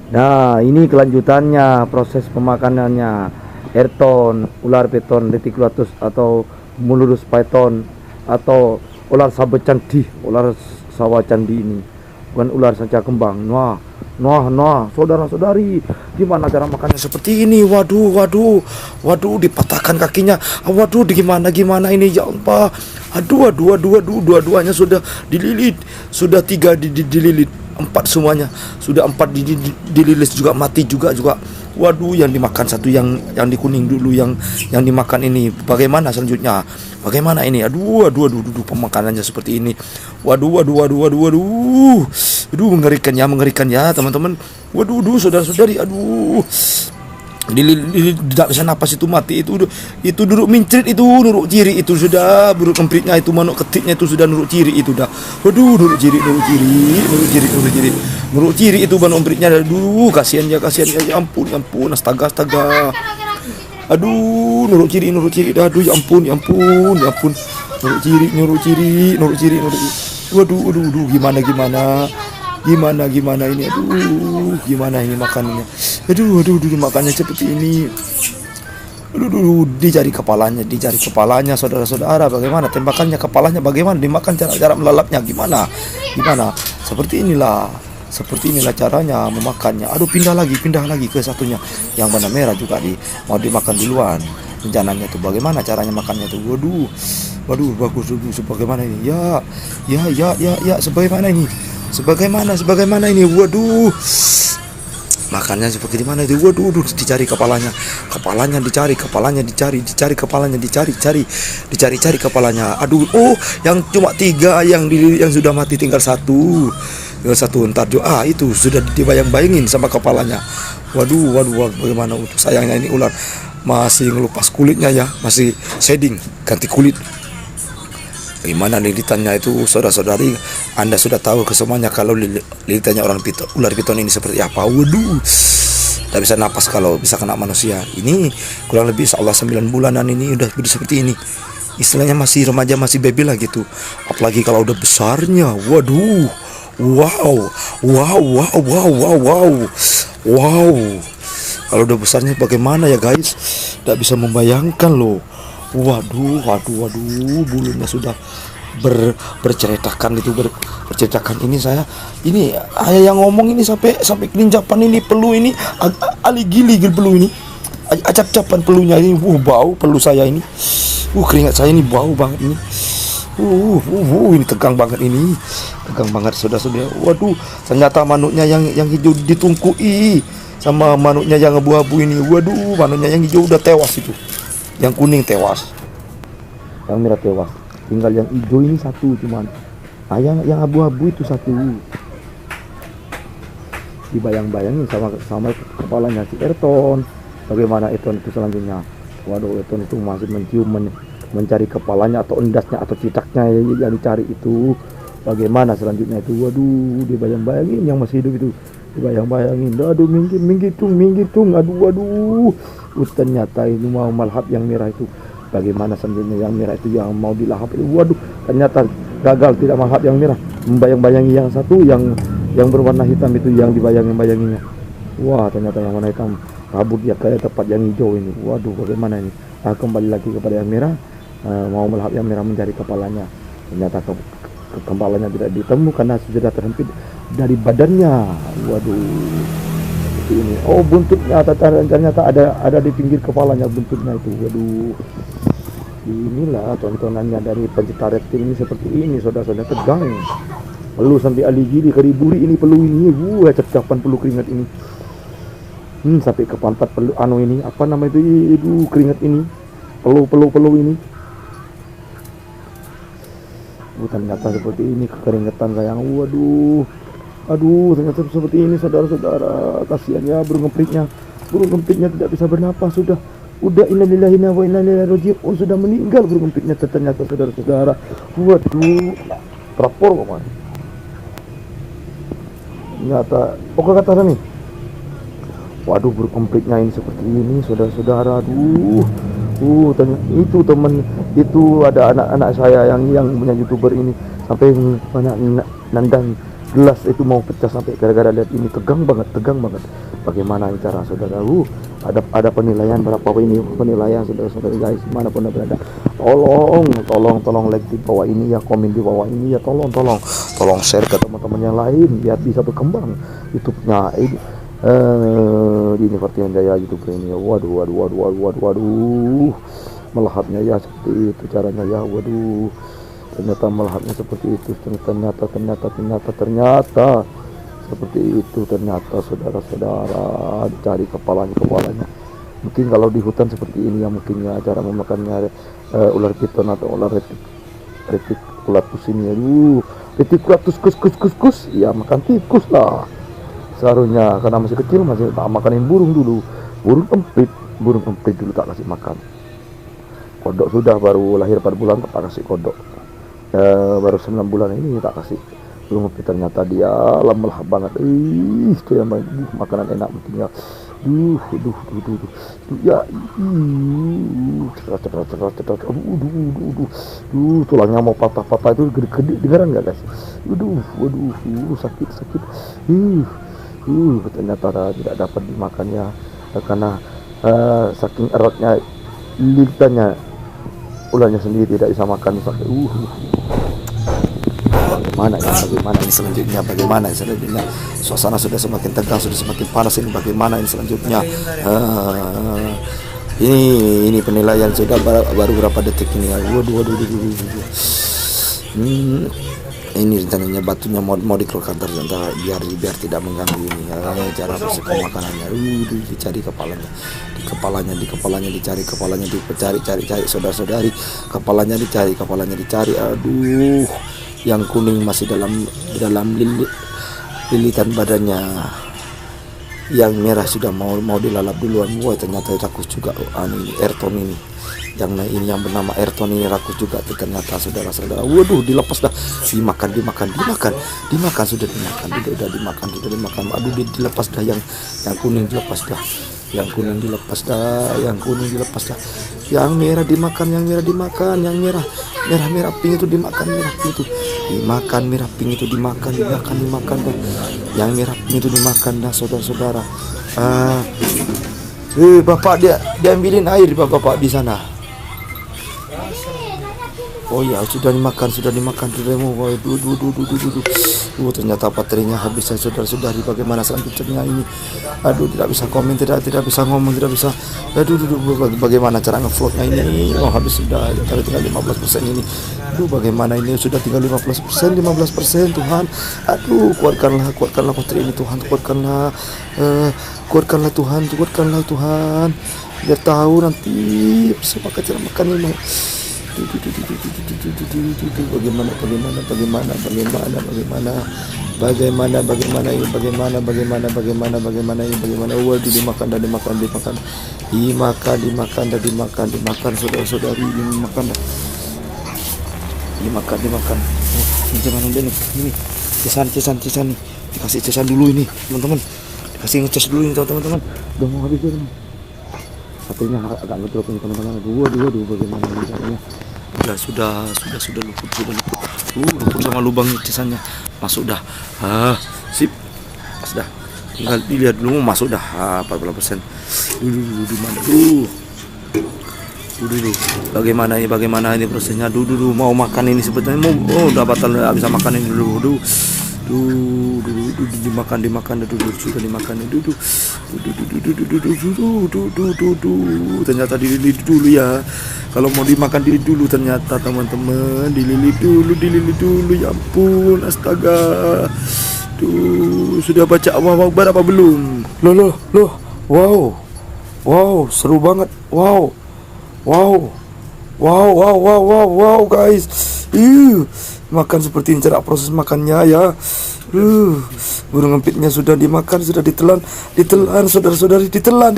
Nah, ini kelanjutannya proses pemakanannya. Ayrton, ular piton, reticulatus atau Mulurus python atau ular sawo candi, ular sawah candi ini. Bukan ular sanca kembang. Nah, nah, nah, saudara-saudari, gimana cara makannya seperti ini? Waduh, waduh, waduh, dipatahkan kakinya. Waduh, gimana ini ya Allah. Aduh, aduh, aduh, aduh, dua-duanya sudah dililit, sudah tiga dililit, empat semuanya, sudah empat dililit juga mati juga. Waduh, yang dimakan satu, yang di kuning dulu, yang dimakan ini. Bagaimana selanjutnya? Bagaimana ini? Aduh, aduh, aduh, aduh, pemakanannya seperti ini. Waduh, waduh, waduh, waduh, waduh. Aduh, mengerikan ya, teman-teman. Waduh, aduh, saudara-saudari, aduh. Tidak bisa napas, itu mati, itu duduk mincrit, itu nuruk ciri, itu sudah buruk kempritnya, itu manuk ketiknya itu sudah nuruk ciri, itu dah. Waduh, nuruk ciri itu manuk kempritnya. Aduh, kasihan ya, ya ampun, astaga. Aduh, nuruk ciri, aduh, ya ampun, nuruk ciri. Waduh, gimana ini, aduh, gimana ini makanannya, aduh, makannya seperti ini, aduh, dicari kepalanya, saudara-saudara, bagaimana tembakannya kepalanya, bagaimana dimakan, cara melalapnya gimana, seperti inilah caranya memakannya. Aduh, pindah lagi ke satunya, yang warna merah juga mau dimakan duluan. Rencananya tuh bagaimana caranya makannya tuh. Waduh, bagus, sebagaimana ini, ya, sebagaimana ini, waduh, makannya seperti mana itu. Waduh, dicari kepalanya dicari kepalanya. Aduh, oh, yang cuma 3 yang sudah mati, tinggal satu, entar itu sudah dibayang-bayangin sama kepalanya. Waduh, bagaimana untuk sayangnya ini ular masih ngelupas kulitnya ya, masih shading, ganti kulit. Bagaimana lilitannya itu, saudara-saudari, Anda sudah tahu kesemuanya kalau lilitannya ular piton ini seperti apa. Waduh, tidak bisa napas kalau bisa kena manusia. Ini kurang lebih insya Allah 9 bulanan ini udah seperti ini. Istilahnya masih remaja, masih baby lah gitu. Apalagi kalau udah besarnya, waduh, wow. Kalau udah besarnya bagaimana ya guys, tidak bisa membayangkan loh. Waduh, bulunya sudah berceritakan itu, berceritakan ini. Saya yang ngomong ini sampai kelincapan ini, pelu ini gili pelu ini, acap-capan pelunya ini. Bau pelu saya ini, keringat saya ini bau banget ini. Ini tegang banget saudara-saudara. Waduh, ternyata manuknya yang hijau ditungkui sama manuknya yang abu-abu ini. Waduh, manuknya yang hijau udah tewas itu, yang kuning tewas, yang merah tewas, tinggal yang hijau ini satu cuman. Nah, yang abu-abu itu satu. Dibayang-bayangin sama kepalanya si Ayrton. Bagaimana Ayrton itu selanjutnya? Waduh, Ayrton itu masih mencari kepalanya atau endasnya atau citaknya yang dicari itu. Bagaimana selanjutnya itu? Waduh, dibayang-bayangin yang masih hidup itu, dibayang-bayangin. Aduh, minggir tung. Aduh. Ternyata ini mau melahap yang merah itu. Bagaimana selanjutnya yang merah itu yang mau dilahap itu? Waduh, ternyata gagal, tidak melahap yang merah. Membayang-bayangi yang satu, yang berwarna hitam itu, yang dibayangin-bayanginya. Wah, ternyata yang warna hitam kabur dia kayak tepat yang hijau ini. Waduh, bagaimana ini? Kembali lagi kepada yang merah, mau melahap yang merah mencari kepalanya. Ternyata kepalanya tidak ditemu karena sudah terhempit dari badannya. Waduh, seperti ini. Oh, buntutnya ternyata ada di pinggir kepalanya, buntutnya itu. Waduh, inilah tontonannya dari pencinta reptil ini seperti ini, saudara-saudara. Tegang, pelu sampai aligiri keriburi ini, pelu ini. Cap-capan pelu keringat ini. Sampai ke pantat pelu ini, apa nama itu? Keringat ini, pelu ini. Ternyata seperti ini keringetan sayang. Waduh, ternyata seperti ini, saudara-saudara. Kasihan ya burung kempitnya tidak bisa bernapas, sudah innalillahi wa inna ilaihi raji'un, sudah meninggal burung kempitnya ternyata, saudara-saudara. Waduh, rapor kok. Ternyata kata nih. Waduh, burung kempitnya ini seperti ini, saudara-saudara. Ternyata itu teman itu, ada anak-anak saya yang punya YouTuber ini sampai banyak nendang gelas itu mau pecah sampai gara-gara lihat ini, tegang banget. Bagaimana cara saudara? Ada penilaian berapa ini penilaian saudara-saudari guys, mana pun berada, tolong like di bawah ini ya, komen di bawah ini ya, tolong share ke teman-teman yang lain biar bisa berkembang YouTube-nya ini Fertian Jaya YouTube ini ya. Waduh, melahapnya ya seperti itu caranya ya. Waduh, ternyata melahapnya seperti itu, ternyata seperti itu, ternyata saudara-saudara. Cari kepalanya. Mungkin kalau di hutan seperti ini ya, mungkin ya cara memakannya ular piton atau ular reticulatus ini. Aduh, reticulatus kus ya, makan tikus lah seharusnya, karena masih kecil masih tak makanin burung emprit dulu tak kasih makan. Kodok sudah baru lahir 4 bulan tak kasih kodok, baru 9 bulan ini tak kasih burung emprit. Ternyata dia lelah banget. Itu yang makanan enak mungkin ya. Ya, tulangnya mau patah itu gede dengaran nggak guys? Sakit. Ternyata tidak dapat dimakannya karena saking eratnya lilitannya, ularnya sendiri tidak bisa makan. Bagaimana ini selanjutnya? Suasana sudah semakin tegang, sudah semakin panas ini. Bagaimana ini selanjutnya? Ini penilaian sudah baru berapa detik ini ya. Waduh. Ini rencananya batunya mau dikeluarkan ternyata biar tidak mengganggu ini ya. Cara bersihkan makanannya. Dicari kepalanya, dicari kepalanya, cari saudara-saudari, kepalanya dicari. Aduh, yang kuning masih dalam lilitan badannya, yang merah sudah mau dilalap duluan. Wah, ternyata rakus juga. Ini Ayrton ini yang bernama Ayrton ini rakus juga ternyata saudara-saudara. Waduh, dilepas dah, dimakan sudah dimakan. Aduh, dilepas dah, yang kuning dilepas dah, yang merah dimakan, yang merah pink itu dimakan, merah pink itu dimakan dah, yang merah pink itu dimakan dah saudara-saudara. Bapak dia ambilin air bapak di sana. Oh ya, sudah dimakan. Ternyata baterainya habis saudara-saudari. Bagaimana selanjutnya ini? Aduh, tidak bisa komen, tidak bisa ngomong, tidak bisa. Aduh, bagaimana cara ngevlognya ini? Oh, habis sudah, tinggal 15% ini. Aduh, bagaimana ini? Sudah tinggal 15%, Tuhan. Aduh, kuatkanlah baterai ini, Tuhan. Kuatkanlah Tuhan. Biar tahu nanti bersama cara makan ini. Bagaimana ini? Waduh, dimakan saudara-saudari, dimakan. Jangan ini cesan nih. Dikasih cesan dulu ini, teman-teman. Dikasih ngecas dulu ini, teman-teman. Udah mau habis ini. Baterainya agak ngedrop ini, teman-teman. Waduh, bagaimana ini caranya? Sudah luput sama lubang cesannya. Masuk dah. Sip. Sudah. Tinggal dilihat dulu, masuk dah. 40%. Mana? Bagaimana ini prosesnya? Mau makan ini sebetulnya udah batal, nggak bisa makan ini dulu. Dimakan sudah dimakan. Ternyata dililit dulu ya. Kalau mau dimakan dililit dulu, ternyata teman-teman dililit dulu. Ya ampun, astaga. Sudah baca Allahu Akbar apa belum? Loh. Wow, seru banget. Wow guys. Makan seperti ini cara proses makannya ya. Burung empitnya sudah dimakan, sudah ditelan saudara-saudari, ditelan.